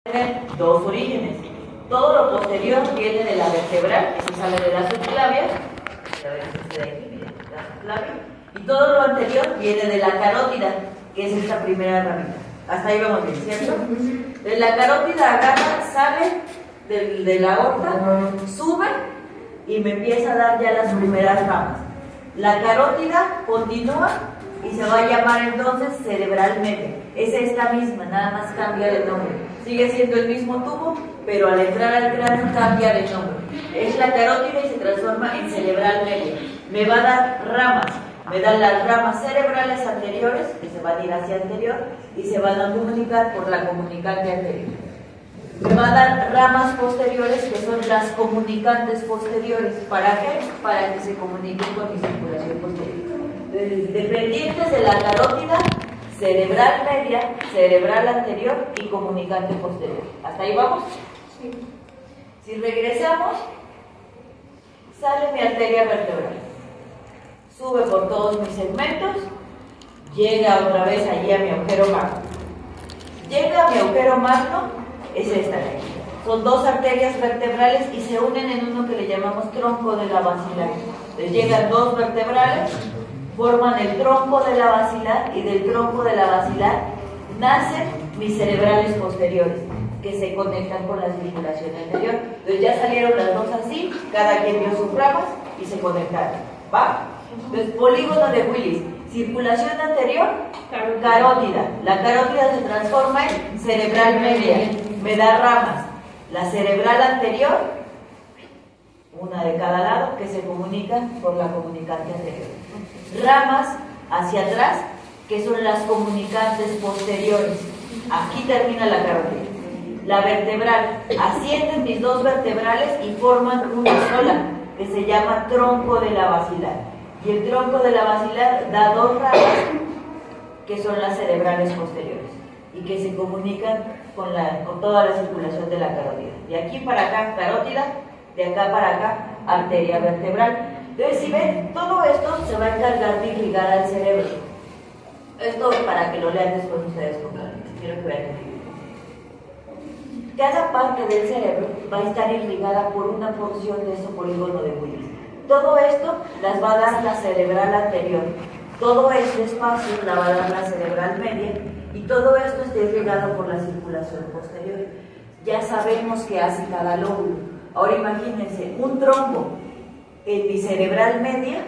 Tiene dos orígenes. Todo lo posterior viene de la vertebral, que se sale de la subclavia, y todo lo anterior viene de la carótida, que es esta primera ramita. Hasta ahí vamos bien, ¿cierto? De la carótida agarra, sale de la aorta, sube y me empieza a dar ya las primeras ramas. La carótida continúa y se va a llamar entonces cerebral media. Es esta misma, nada más cambia de nombre. Sigue siendo el mismo tubo, pero al entrar al cráneo cambia de nombre. Es la carótida y se transforma en cerebral media. Me va a dar ramas. Me dan las ramas cerebrales anteriores, que se van a ir hacia anterior, y se van a comunicar por la comunicante anterior. Me va a dar ramas posteriores, que son las comunicantes posteriores. ¿Para qué? Para que se comuniquen con mi circulación posterior. Dependientes de la carótida, cerebral media, cerebral anterior y comunicante posterior. ¿Hasta ahí vamos? Sí. Si regresamos, sale mi arteria vertebral. Sube por todos mis segmentos, llega otra vez allí a mi agujero magno. Llega a mi agujero magno, es esta de aquí. Son dos arterias vertebrales y se unen en uno que le llamamos tronco de la basilar. Les llegan dos vertebrales, forman el tronco de la basilar y del tronco de la basilar nacen mis cerebrales posteriores que se conectan con la circulación anterior. Entonces ya salieron las dos así, cada quien vio sus ramas y se conectaron. ¿Va? Entonces, polígono de Willis, circulación anterior, carótida. La carótida se transforma en cerebral media, me da ramas. La cerebral anterior, una de cada lado, que se comunican por la comunicante anterior. Ramas hacia atrás, que son las comunicantes posteriores. Aquí termina la carótida. La vertebral, ascienden mis dos vertebrales y forman una sola, que se llama tronco de la basilar. Y el tronco de la basilar da dos ramas, que son las cerebrales posteriores, y que se comunican con toda la circulación de la carótida. De aquí para acá, carótida, de acá para acá, arteria vertebral. Entonces, si ven, todo esto se va a encargar de irrigar al cerebro. Esto para que lo lean después ustedes con calma. Quiero que vean. Cada parte del cerebro va a estar irrigada por una porción de ese polígono de Willis. Todo esto las va a dar la cerebral anterior. Todo este espacio la va a dar la cerebral media y todo esto está irrigado por la circulación posterior. Ya sabemos qué hace cada lóbulo. Ahora imagínense, un trombo en mi cerebral media.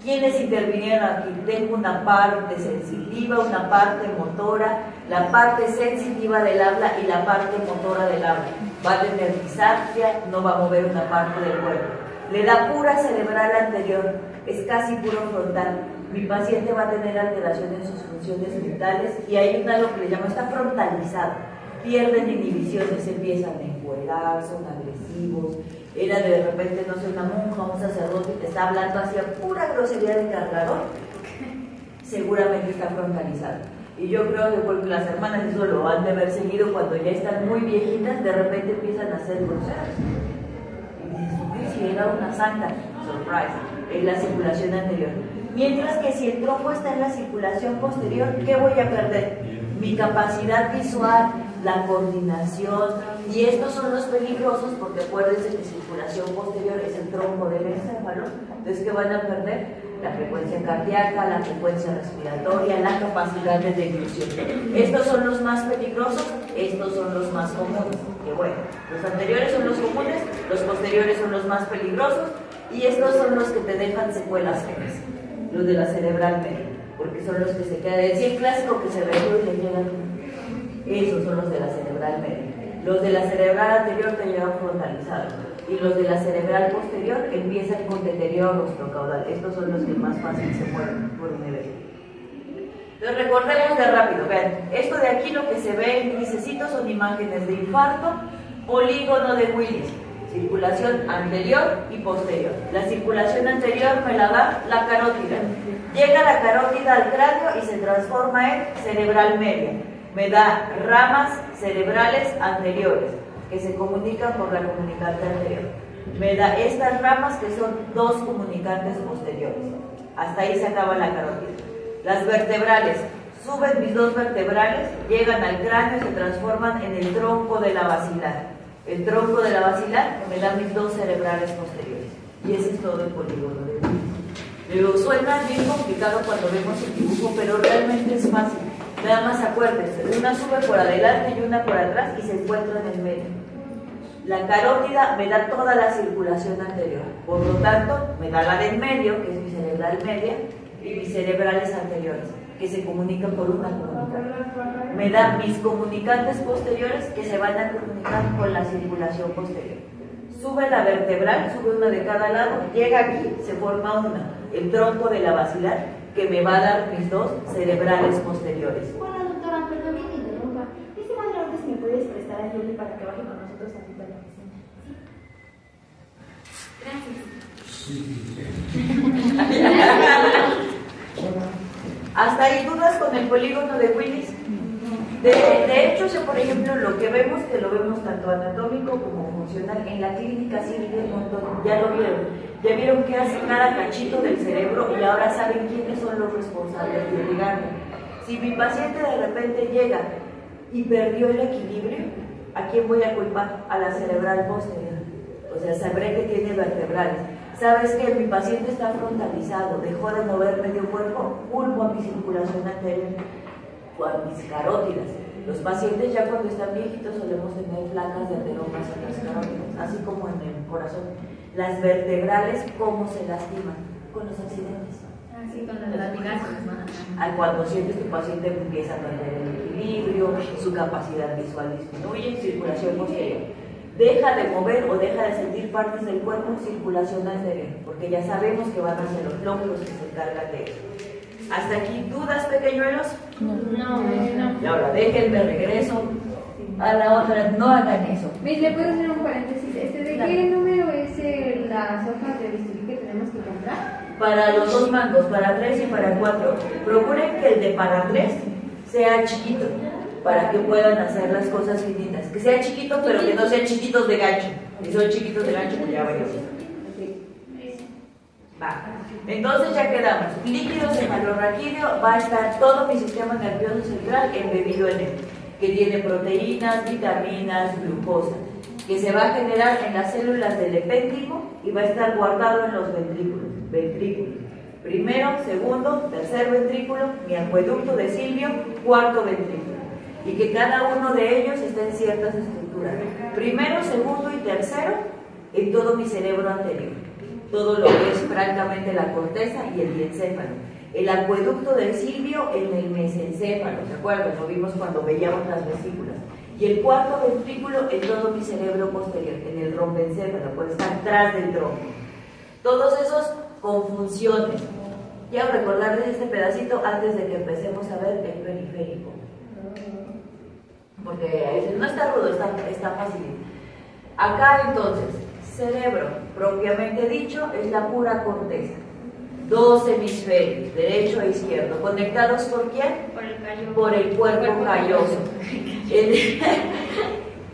¿Quiénes intervinieron aquí? Tengo una parte sensitiva, una parte motora, la parte sensitiva del habla y la parte motora del habla. Va a tener disaxia, no va a mover una parte del cuerpo. Le da pura cerebral anterior, es casi puro frontal. Mi paciente va a tener alteración en sus funciones mentales y hay algo que le llamo, está frontalizado. Pierden inhibiciones, empiezan a encuerar, son agresivos. Era de repente, no sé, una monja, un sacerdote que te está hablando hacia pura grosería de cargador, seguramente está frontalizado. Y yo creo que porque las hermanas eso lo han de haber seguido cuando ya están muy viejitas, de repente empiezan a ser groseras. Y dices, si era una santa, surprise, en la circulación anterior. Mientras que si el tronco está en la circulación posterior, ¿qué voy a perder? Mi capacidad visual, la coordinación, y estos son los peligrosos porque acuérdense que circulación posterior es el tronco del encéfalo. Entonces, ¿qué van a perder? La frecuencia cardíaca, la frecuencia respiratoria, la capacidad de deglución. Estos son los más peligrosos, estos son los más comunes. Que bueno, los anteriores son los comunes, los posteriores son los más peligrosos, y estos son los que te dejan secuelas feas, los de la cerebral media, porque son los que se quedan. Es el clásico que se ve y le llegan. Esos son los de la cerebral media. Los de la cerebral anterior te llevan frontalizados y los de la cerebral posterior empiezan con deterioro ostrocaudal. Estos son los que más fácil se mueven por un nivel. Entonces recordemos de rápido, vean, esto de aquí lo que se ve en grisecito son imágenes de infarto, polígono de Willis, circulación anterior y posterior. La circulación anterior me la da la carótida. Llega la carótida al cráneo y se transforma en cerebral media. Me da ramas cerebrales anteriores que se comunican por la comunicante anterior. Me da estas ramas que son dos comunicantes posteriores. Hasta ahí se acaba la carótida. Las vertebrales suben mis dos vertebrales, llegan al cráneo y se transforman en el tronco de la basilar. El tronco de la basilar que me da mis dos cerebrales posteriores. Y ese es todo el polígono de Willis. Lo suena bien complicado cuando vemos el dibujo, pero realmente es fácil. Nada más acuérdense, una sube por adelante y una por atrás y se encuentra en el medio. La carótida me da toda la circulación anterior, por lo tanto me da la del medio, que es mi cerebral media, y mis cerebrales anteriores, que se comunican por una comunicante. Me da mis comunicantes posteriores que se van a comunicar con la circulación posterior. Sube la vertebral, sube una de cada lado, llega aquí, se forma una, el tronco de la basilar, que me va a dar mis dos cerebrales posteriores. Bueno, doctora, perdón que me interrumpa. Más grande si me puedes prestar a Yuli para que baje con nosotros aquí a la oficina. ¿Sí? Gracias. ¿Hasta ahí dudas con el polígono de Willis? De hecho, por ejemplo, lo que vemos, que lo vemos tanto anatómico como funcional, en la clínica sirve un montón. Ya lo vieron. Ya vieron qué hace cada cachito del cerebro y ahora saben quiénes son los responsables de llegarme. Si mi paciente de repente llega y perdió el equilibrio, ¿a quién voy a culpar? A la cerebral posterior. O sea, sabré que tiene vertebrales. ¿Sabes que mi paciente está frontalizado, dejó de mover medio cuerpo? Culpo a mi circulación anterior o a mis carótidas. Los pacientes ya cuando están viejitos solemos tener placas de ateromas en las carótidas, así como en el corazón. Las vertebrales, ¿cómo se lastiman? Con los accidentes. Así con los latigazos, ¿no? Cuando sientes tu paciente empieza a perder el equilibrio, su capacidad visual disminuye, circulación posterior. Deja de mover o deja de sentir partes del cuerpo, circulación anterior, porque ya sabemos que van a ser los lóbulos que se encargan de eso. ¿Hasta aquí dudas, pequeñuelos? No. Y ahora déjenme regreso a la otra, no hagan eso. Miss, ¿le puedo hacer un paréntesis? ¿De Claro. qué número es las hojas de bisturí que tenemos que comprar? Para los dos mangos, para 3 y para 4, procuren que el de para 3 sea chiquito, para que puedan hacer las cosas finitas. Que sea chiquito, pero que no sean chiquitos de gancho. Si son chiquitos de gancho, pues ya voy a hacer. Va. Entonces ya quedamos. Líquido cefalorraquídeo, va a estar todo mi sistema nervioso central embebido en él, que tiene proteínas, vitaminas, glucosa, que se va a generar en las células del epéndico y va a estar guardado en los ventrículos. Primero, segundo, tercer ventrículo, mi acueducto de Silvio, cuarto ventrículo. Y que cada uno de ellos esté en ciertas estructuras. Primero, segundo y tercero en todo mi cerebro anterior. Todo lo que es francamente la corteza y el diencéfalo. El acueducto de Silvio en el mesencéfalo, ¿se acuerdan? Lo vimos cuando veíamos las vesículas. Y el cuarto ventrículo en todo mi cerebro posterior, en el rombencéfalo, puede estar atrás del tronco. Todos esos con funciones. Quiero recordarles este pedacito antes de que empecemos a ver el periférico. Porque no está rudo, está fácil. Acá entonces, cerebro, propiamente dicho, es la pura corteza. Dos hemisferios, derecho e izquierdo, conectados ¿por quién? Por el callo. Por el cuerpo calloso.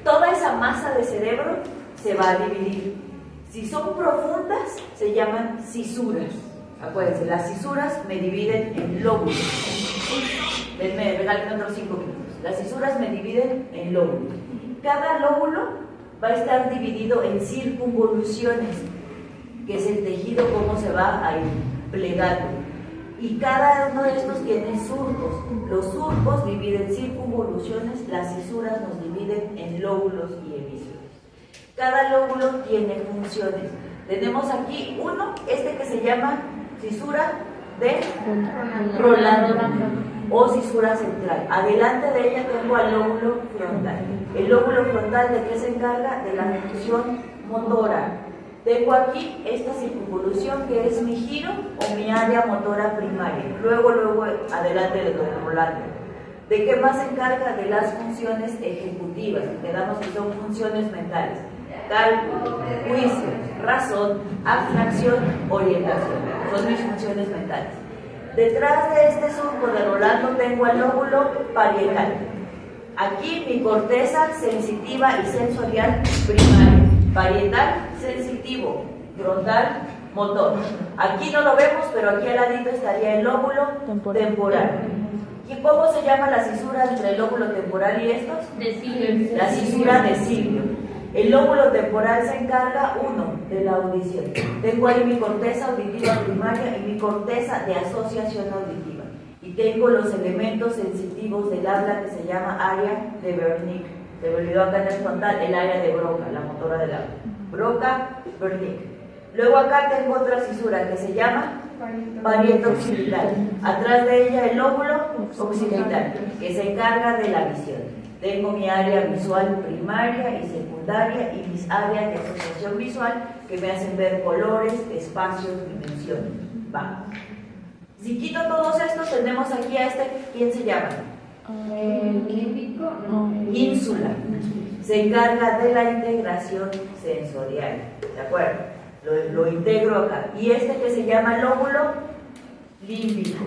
Toda esa masa de cerebro se va a dividir. Si son profundas, se llaman cisuras. Acuérdense, las cisuras me dividen en lóbulos. Me regalen otros 5 minutos. Las cisuras me dividen en lóbulos. Cada lóbulo va a estar dividido en circunvoluciones, que es el tejido cómo se va a ir plegando. Y cada uno de estos tiene surcos. Los surcos dividen circunvoluciones, las cisuras nos dividen en lóbulos y hemisferios. Cada lóbulo tiene funciones. Tenemos aquí uno, que se llama cisura de Rolando o cisura central. Adelante de ella tengo al lóbulo frontal. El lóbulo frontal, ¿de qué se encarga? De la función motora. Tengo aquí esta circunvolución que es mi giro o mi área motora primaria. Luego, adelante de Rolando. ¿De qué más se encarga? De las funciones ejecutivas. Quedamos que son funciones mentales. Cálculo, juicio, razón, abstracción, orientación. Son mis funciones mentales. Detrás de este surco de Rolando tengo el lóbulo parietal. Aquí mi corteza sensitiva y sensorial primaria. Parietal, sensitivo, frontal, motor. Aquí no lo vemos, pero aquí al ladito estaría el lóbulo temporal. ¿Y cómo se llama la cisura entre el lóbulo temporal y estos? La cisura de Silvio. El lóbulo temporal se encarga, uno, de la audición. Tengo ahí mi corteza auditiva primaria y mi corteza de asociación auditiva. Y tengo los elementos sensitivos del habla que se llama área de Wernicke. Se me olvidó acá en el frontal, el área de Broca, la motora del habla. Broca, Wernicke. Luego acá tengo otra cisura que se llama parieta occipital. Atrás de ella el lóbulo occipital, que se encarga de la visión. Tengo mi área visual primaria y secundaria y mis áreas de asociación visual que me hacen ver colores, espacios, dimensiones. Va. Si quito todos estos, tenemos aquí a este, ¿quién se llama? Límbico, no. Ínsula. Se encarga de la integración sensorial. ¿De acuerdo? Lo integro acá. Y este que se llama lóbulo límbico,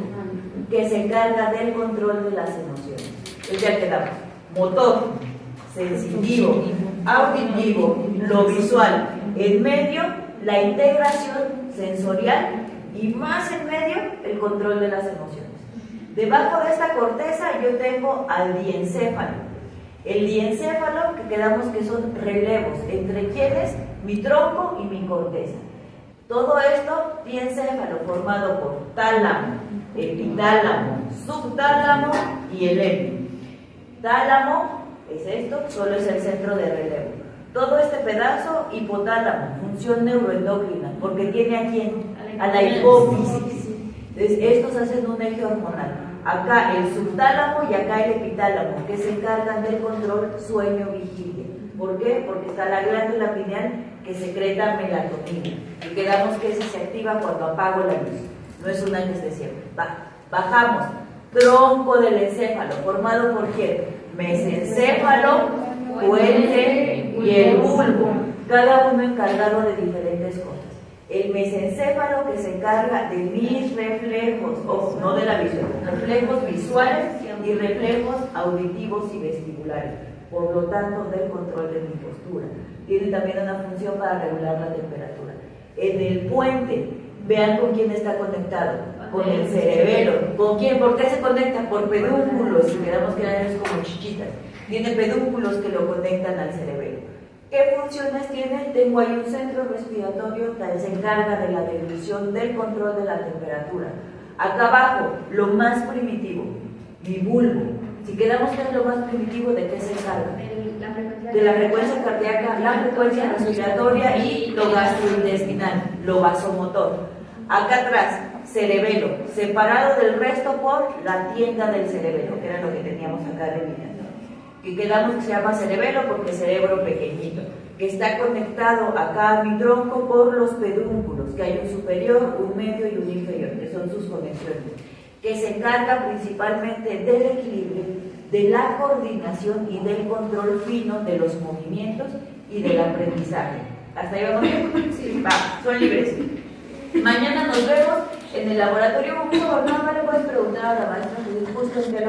que se encarga del control de las emociones. Entonces ya quedamos. Motor, sensitivo, auditivo, lo visual. En medio, la integración sensorial y más en medio, el control de las emociones. Debajo de esta corteza yo tengo al diencéfalo. El diencéfalo, que quedamos que son relevos, ¿entre quiénes? Mi tronco y mi corteza. Todo esto, diencéfalo, formado por tálamo, epitálamo, subtálamo y heleno. Tálamo es esto, solo es el centro de relevo. Todo este pedazo, hipotálamo, función neuroendocrina, porque tiene a quién? A la hipófisis. Entonces, estos hacen un eje hormonal. Acá el subtálamo y acá el epitálamo, que se encargan del control sueño-vigilia. ¿Por qué? Porque está la glándula pineal que secreta melatonina. Y quedamos que esa se activa cuando apago la luz. No es una que esté siempre. Bajamos. Tronco del encéfalo, formado por quién? Mesencéfalo, puente y el bulbo. Cada uno encargado de diferentes cosas. El mesencéfalo que se encarga de mis reflejos, ojo, no de la visión, reflejos visuales y reflejos auditivos y vestibulares, por lo tanto del control de mi postura. Tiene también una función para regular la temperatura. En el puente, vean con quién está conectado, con el cerebelo. ¿Con quién? ¿Por qué se conecta? Por pedúnculos, si quedamos que eran como chichitas. Tiene pedúnculos que lo conectan al cerebelo. ¿Qué funciones tiene? Tengo ahí un centro respiratorio que se encarga de la devolución del control de la temperatura. Acá abajo, lo más primitivo, mi bulbo. Si quedamos que es lo más primitivo, ¿de qué se encarga? De la frecuencia cardíaca, la frecuencia respiratoria y lo gastrointestinal, lo vasomotor. Acá atrás, cerebelo, separado del resto por la tienda del cerebelo, que era lo que teníamos acá delineado. Que quedamos que se llama cerebelo porque cerebro pequeñito, que está conectado acá a mi tronco por los pedúnculos, que hay un superior, un medio y un inferior, que son sus conexiones, que se encarga principalmente del equilibrio, de la coordinación y del control fino de los movimientos y del aprendizaje. ¿Hasta ahí vamos bien? Sí, va, son libres. Mañana nos vemos en el laboratorio. Por favor, no le puedes preguntar a la maestra, justo en